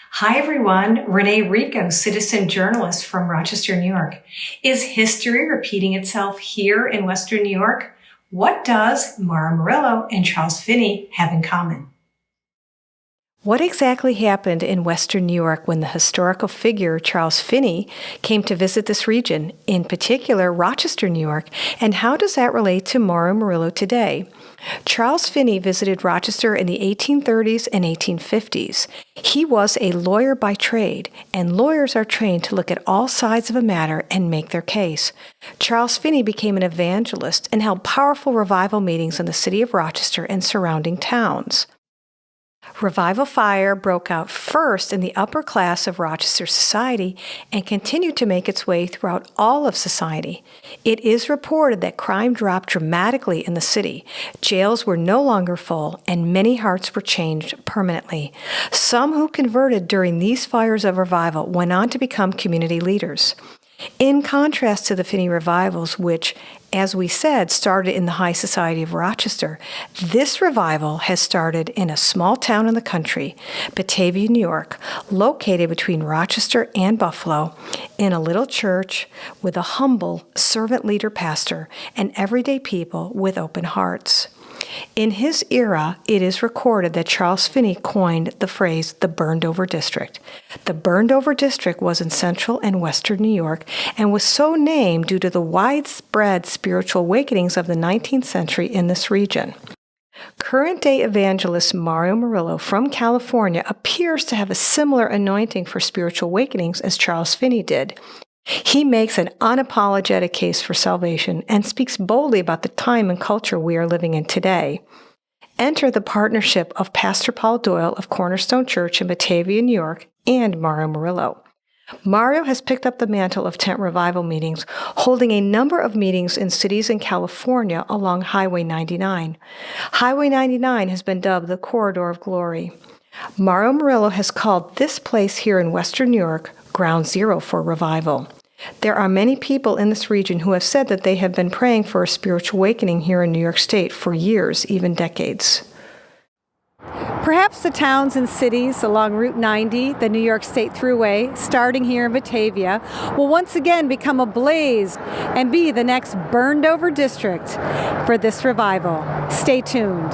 Hi everyone, Renee Ricco, citizen journalist from Rochester, New York. Is history repeating itself here in Western New York? What does Mario Murillo and Charles Finney have in common? What exactly happened in Western New York when the historical figure Charles Finney came to visit this region, in particular Rochester, New York, and how does that relate to Mario Murillo today? Charles Finney visited Rochester in the 1830s and 1850s. He was a lawyer by trade, and lawyers are trained to look at all sides of a matter and make their case. Charles Finney became an evangelist and held powerful revival meetings in the city of Rochester and surrounding towns. Revival fire broke out first in the upper class of Rochester society and continued to make its way throughout all of society. It is reported that crime dropped dramatically in the city. Jails were no longer full, and many hearts were changed permanently. Some who converted during these fires of revival went on to become community leaders. In contrast to the Finney revivals, which, as we said, started in the high society of Rochester, this revival has started in a small town in the country, Batavia, New York, located between Rochester and Buffalo, in a little church with a humble servant leader pastor and everyday people with open hearts. In his era, it is recorded that Charles Finney coined the phrase, the burned-over district. The burned-over district was in central and western New York and was so named due to the widespread spiritual awakenings of the 19th century in this region. Current-day evangelist Mario Murillo from California appears to have a similar anointing for spiritual awakenings as Charles Finney did. He makes an unapologetic case for salvation and speaks boldly about the time and culture we are living in today. Enter the partnership of Pastor Paul Doyle of Cornerstone Church in Batavia, New York, and Mario Murillo. Mario has picked up the mantle of tent revival meetings, holding a number of meetings in cities in California along Highway 99. Highway 99 has been dubbed the Corridor of Glory. Mario Murillo has called this place here in Western New York Ground Zero for revival. There are many people in this region who have said that they have been praying for a spiritual awakening here in New York State for years, even decades. Perhaps the towns and cities along Route 90, the New York State Thruway, starting here in Batavia, will once again become ablaze and be the next burned-over district for this revival. Stay tuned.